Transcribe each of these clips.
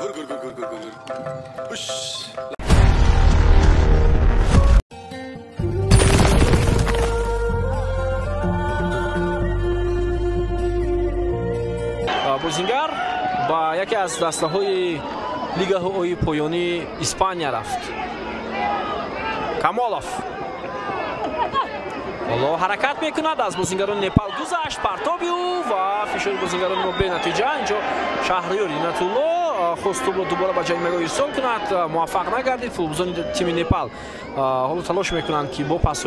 بازیگر با یکی از دسته‌های لیگ‌های پایانی اسپانیا رفت. کامالوف حالا حرکت میکند، از بازیگران نپال گذشت، پرتابیو و فشار بازیگران ما به نتیجه. اینجا شهریار اینت‌الله خواست توپ را دوباره به جریمه ارسال کند، موفق نگردید. فوتبالبازان تیم نپال حالا تلاش میکنند که با پاس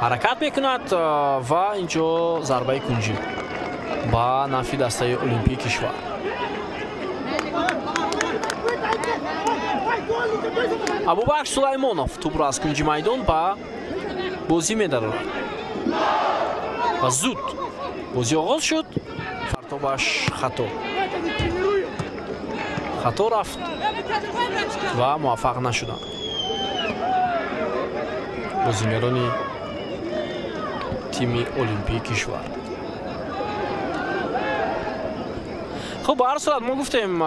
حرکت میکند و اینجا ضربه کنجی با نفی دسته المپیک کشور. ابوبکر سلیمانوف توپ را از کنجی میدان با بازی می‌دارد و زود بازی آغاز شد. پرتابش خطا رفت و موفق نشدند بازیگران تیم المپیک کشور. خب به هر صورت ما گفتیم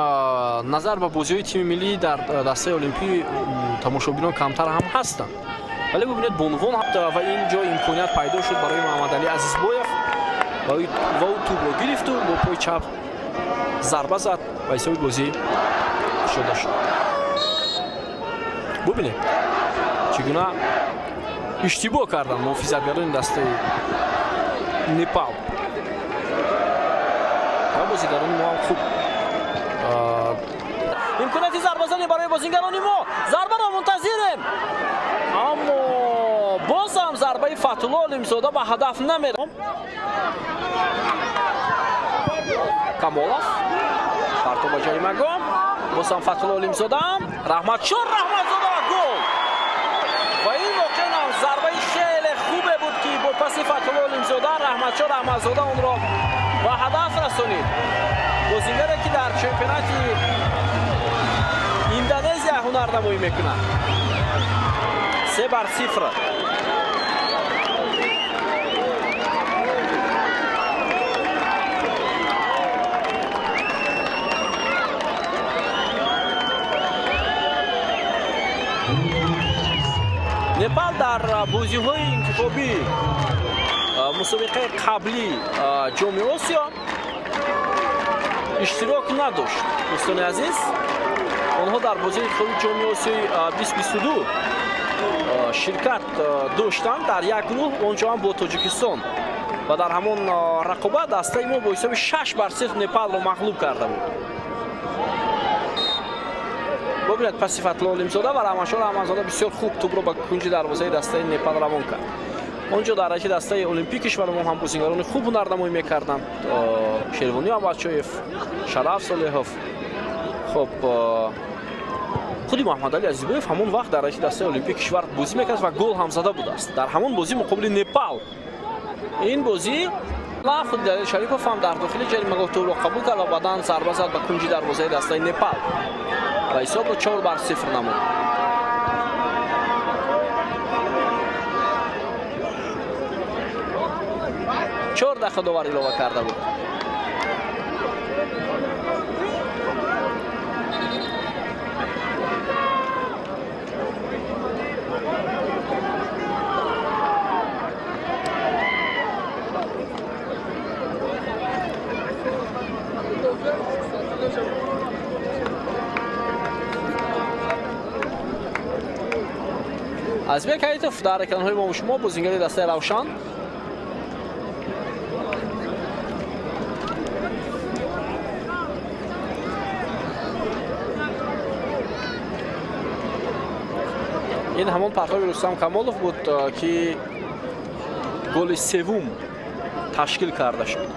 نظر به بازی‌های تیم ملی در دسته المپی تماشاگران کمتر هم هستند، ولی ببینید به عنوان و اینجا امکانیت پیدا شد برای محمد علی عزیزبایف و او توپ را گرفت و با پای چپ ضربه زد و حساب بازی شده شد. ببینید چگونه اشتباه کردن محافظتگران دسته نپال و بازیگران ما هم خوب امکانیت ضربه زدن برای بازیگران ما. ضربه را منتظریم، اما باز هم ضربه فتح‌الله علم‌زاده به هدف نمیره. کامالوف پرتاب جریمه گام، باز هم فتح‌الله علم‌زاده، رحمتشور رحمتزاده و گل. و این واقعا ضربه خیلی خوبه بود که با پاس فتح‌الله علم‌زاده رحمتشور رحمتزاده اون را به هدف رسانید. بازیگری که در چمپیونات اندونزیا هنرنمایی میکنه. 3-0. نپال در بازی‌های انتخابی مسابقه قبلی جام آسیا اشتراک نداشت. دوستان عزیز، آنها در بازی انتخابی جام آسیای 2022 شرکت داشتند در یک گروه، اونجا هم با تاجیکستان، و در همان رقابت دسته ما با حساب 6-0 نپال را مغلوب کرده بود. ببینید پس فتح‌الله علم‌زاده و رحمتشور رحمتزاده بسیار خوب توپ را به کنج دروازه دسته نپال روان کرد. اونجا در رشته دسته المپیک کشور ما هم بازیگران خوب هنرنمایی میکردند. شیروانی احمدشایف، شرف صالحوف. خب خودی محمد علی عزیزبایف همون وقت در رشته دسته المپیک کشور بازی میکرد و گل هم زده بود است در همون بازی مقابل نپال. این بازی خود دلیل شریفوف هم در داخل جریمه توپ را قبول کرد و بعداً ضربه زد به کنج دروازه دسته نپال و حساب را 4-0 نمود. چهار دقیقه دوباره اضافه کرده بود. از بیک ایتف در اکران‌های ما شما بازیگر دسته روشن این همون پرتاب رستم کامالوف بود که گل سوم تشکیل کرده شد.